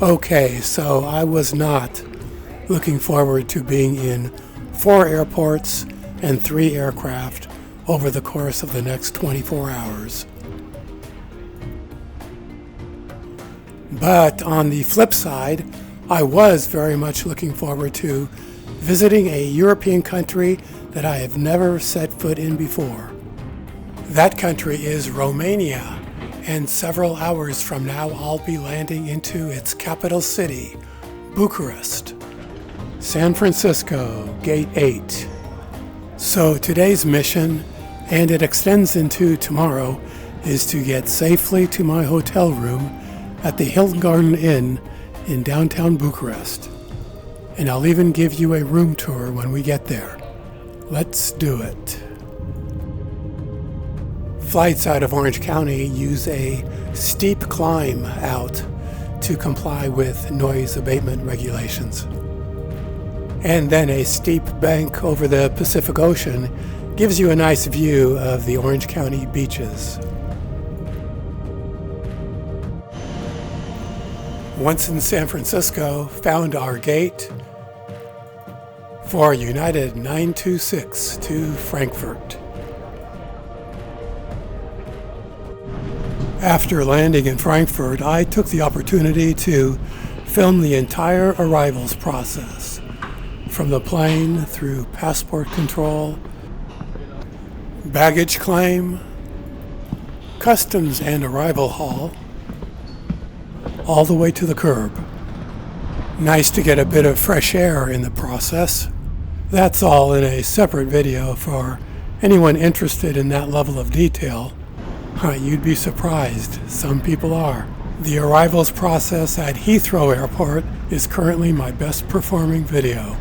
Okay, so I was not looking forward to being in 4 airports and 3 aircraft over the course of the next 24 hours. But on the flip side, I was very much looking forward to visiting a European country that I have never set foot in before. That country is Romania, and several hours from now I'll be landing into its capital city, Bucharest. San Francisco, Gate 8. So today's mission, and it extends into tomorrow, is to get safely to my hotel room at the Hilton Garden Inn in downtown Bucharest. And I'll even give you a room tour when we get there. Let's do it. Flights out of Orange County use a steep climb out to comply with noise abatement regulations. And then a steep bank over the Pacific Ocean gives you a nice view of the Orange County beaches. Once in San Francisco, found our gate for United 926 to Frankfurt. After landing in Frankfurt, I took the opportunity to film the entire arrivals process, from the plane through passport control, baggage claim, customs and arrival hall, all the way to the curb. Nice to get a bit of fresh air in the process. That's all in a separate video for anyone interested in that level of detail. You'd be surprised. Some people are. The arrivals process at Heathrow Airport is currently my best performing video.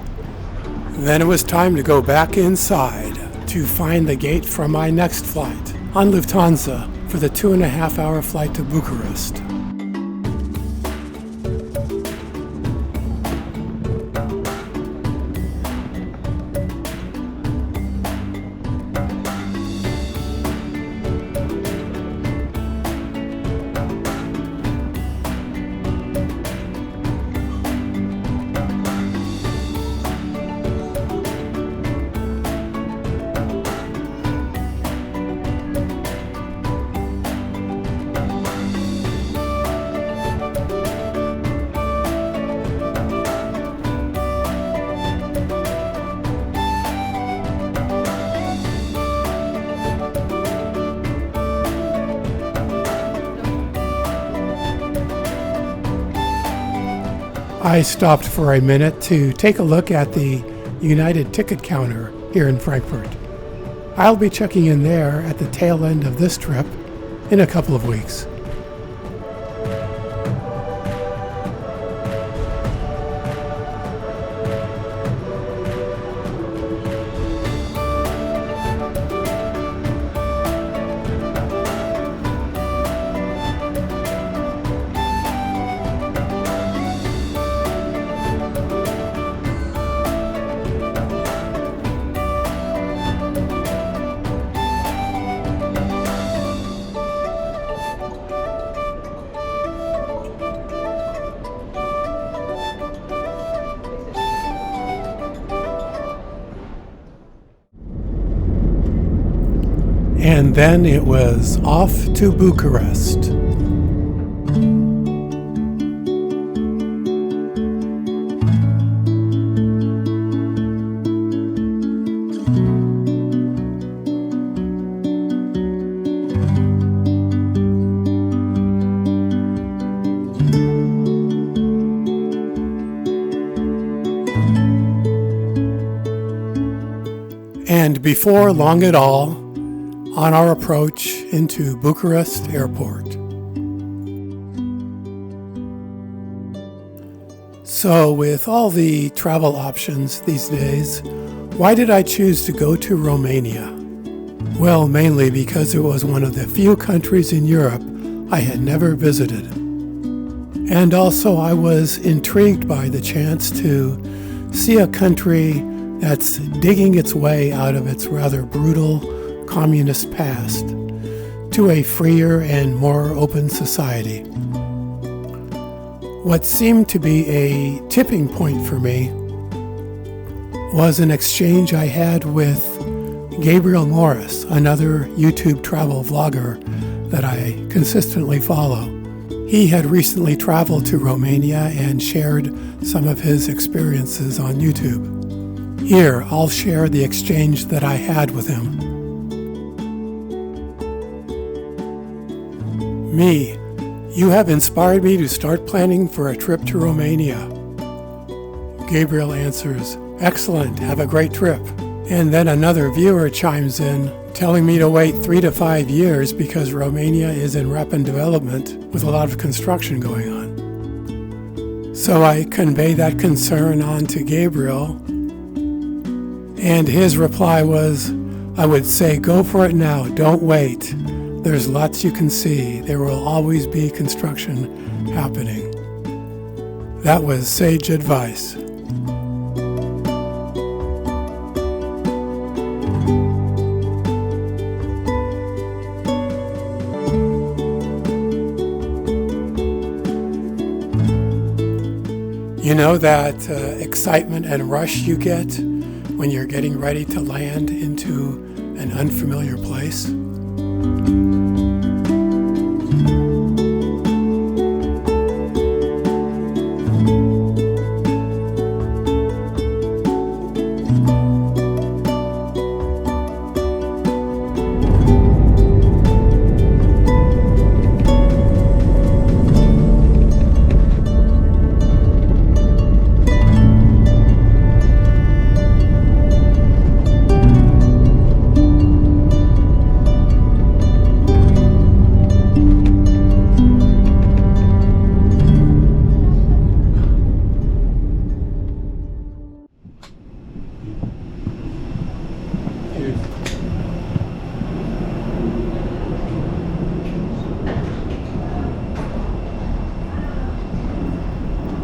Then it was time to go back inside to find the gate for my next flight on Lufthansa for the 2.5-hour flight to Bucharest. I stopped for a minute to take a look at the United ticket counter here in Frankfurt. I'll be checking in there at the tail end of this trip in a couple of weeks. And then it was off to Bucharest. And before long at all, on our approach into Bucharest Airport. So with all the travel options these days, why did I choose to go to Romania? Well, mainly because it was one of the few countries in Europe I had never visited. And also I was intrigued by the chance to see a country that's digging its way out of its rather brutal communist past to a freer and more open society. What seemed to be a tipping point for me was an exchange I had with Gabriel Morris, another YouTube travel vlogger that I consistently follow. He had recently traveled to Romania and shared some of his experiences on YouTube. Here, I'll share the exchange that I had with him. Me, you have inspired me to start planning for a trip to Romania. Gabriel answers, excellent, have a great trip. And then another viewer chimes in, telling me to wait 3 to 5 years because Romania is in rapid development with a lot of construction going on. So I convey that concern on to Gabriel, and his reply was, I would say go for it now, don't wait. There's lots you can see. There will always be construction happening. That was sage advice. You know that excitement and rush you get when you're getting ready to land into an unfamiliar place?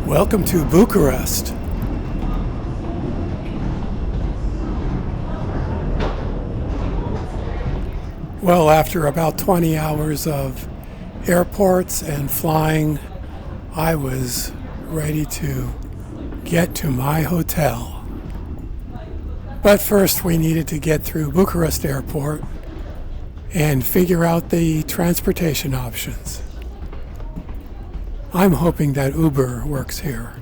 Welcome to Bucharest. Well, after about 20 hours of airports and flying, I was ready to get to my hotel. But first we needed to get through Bucharest Airport and figure out the transportation options. I'm hoping that Uber works here.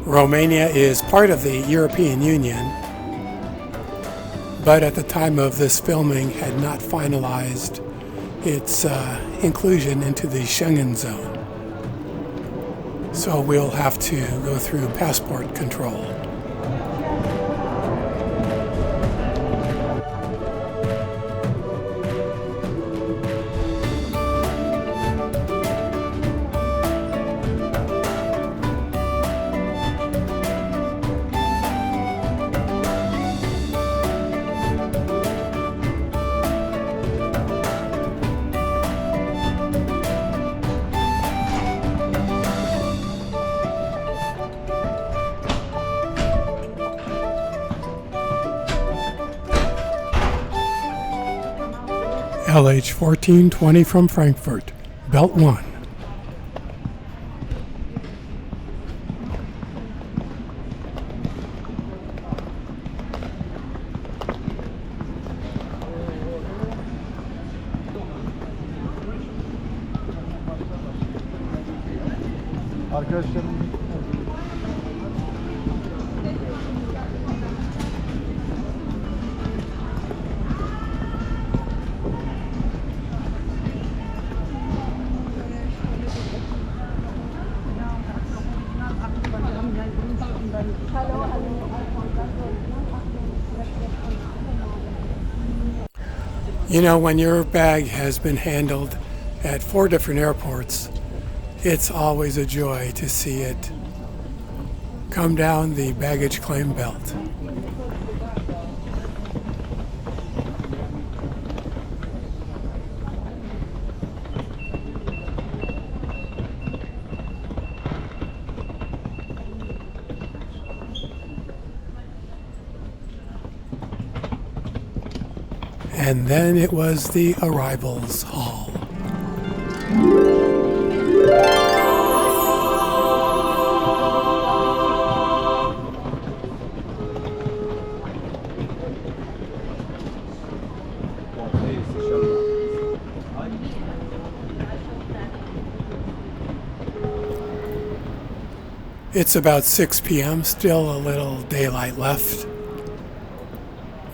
Romania is part of the European Union, but at the time of this filming had not finalized its inclusion into the Schengen zone. So we'll have to go through passport control. LH 1420 from Frankfurt, Belt 1. Arkadaşlarım You know, when your bag has been handled at 4 different airports, it's always a joy to see it come down the baggage claim belt. And then it was the arrivals hall. It's about 6 p.m., still a little daylight left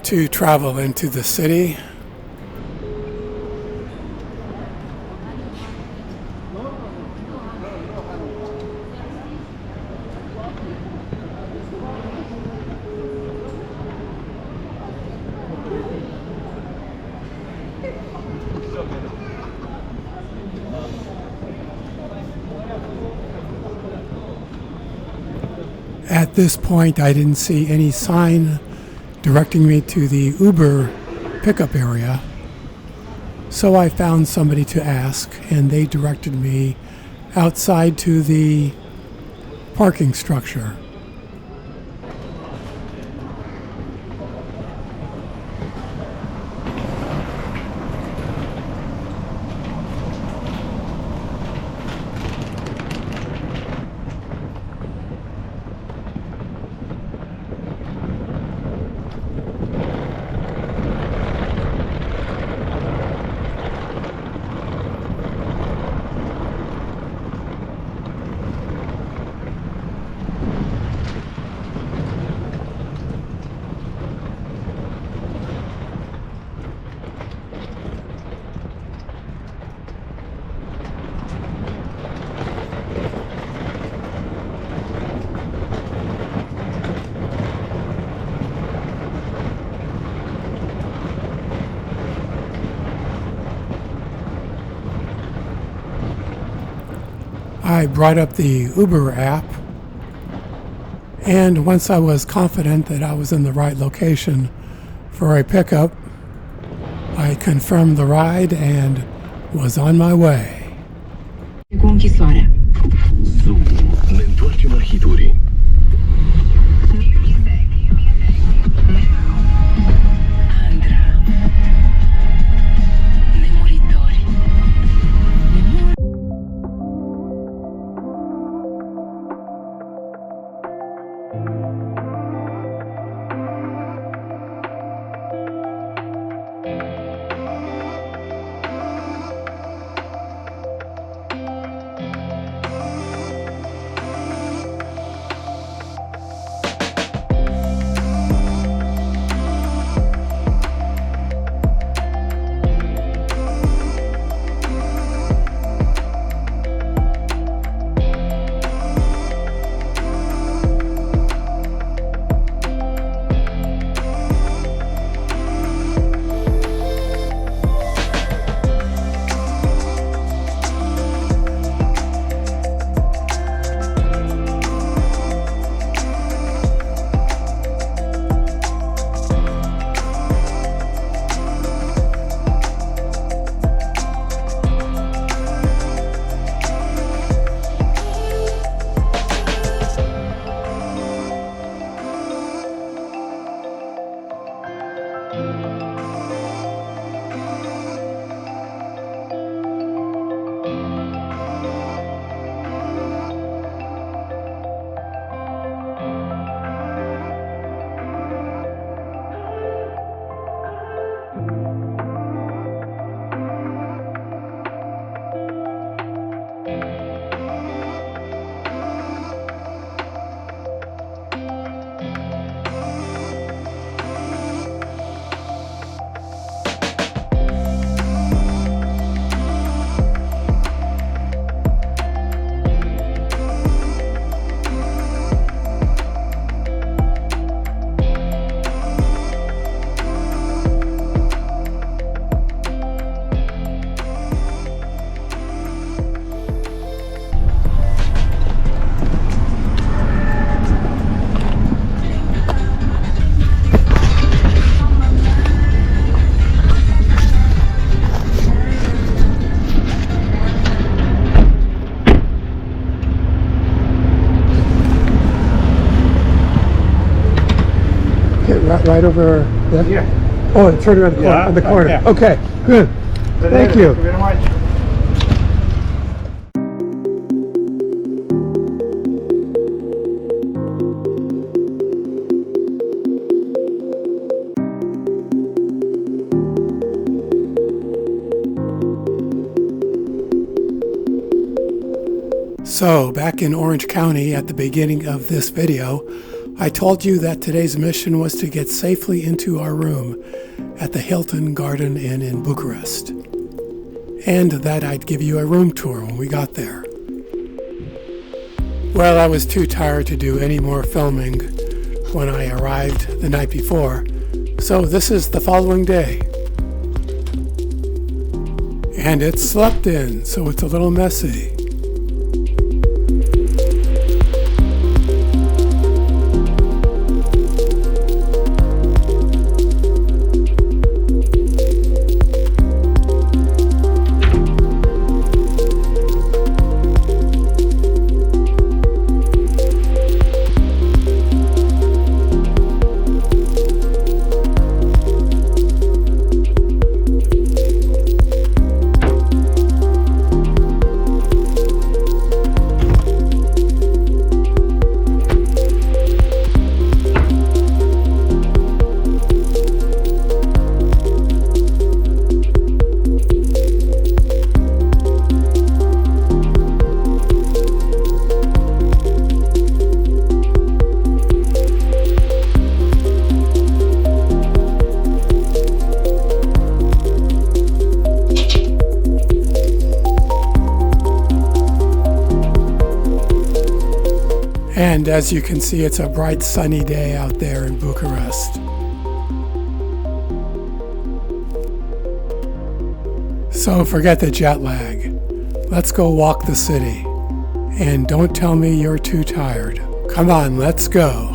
to travel into the city. At this point, I didn't see any sign directing me to the Uber pickup area, so I found somebody to ask, and they directed me outside to the parking structure. I brought up the Uber app, and once I was confident that I was in the right location for a pickup, I confirmed the ride and was on my way. Cu închisoarea. Zoom, ne întoarcem la hituri. Andra. Nemuritori. right over there? Yeah. Oh, it's right around the corner. Yeah, On the corner. yeah. Okay, good. Thank you. Thank you very much. So, back in Orange County at the beginning of this video, I told you that today's mission was to get safely into our room at the Hilton Garden Inn in Bucharest, and that I'd give you a room tour when we got there. Well, I was too tired to do any more filming when I arrived the night before, so this is the following day. And it's slept in, so it's a little messy. And as you can see, it's a bright sunny day out there in Bucharest. So forget the jet lag. Let's go walk the city. And don't tell me you're too tired. Come on, let's go.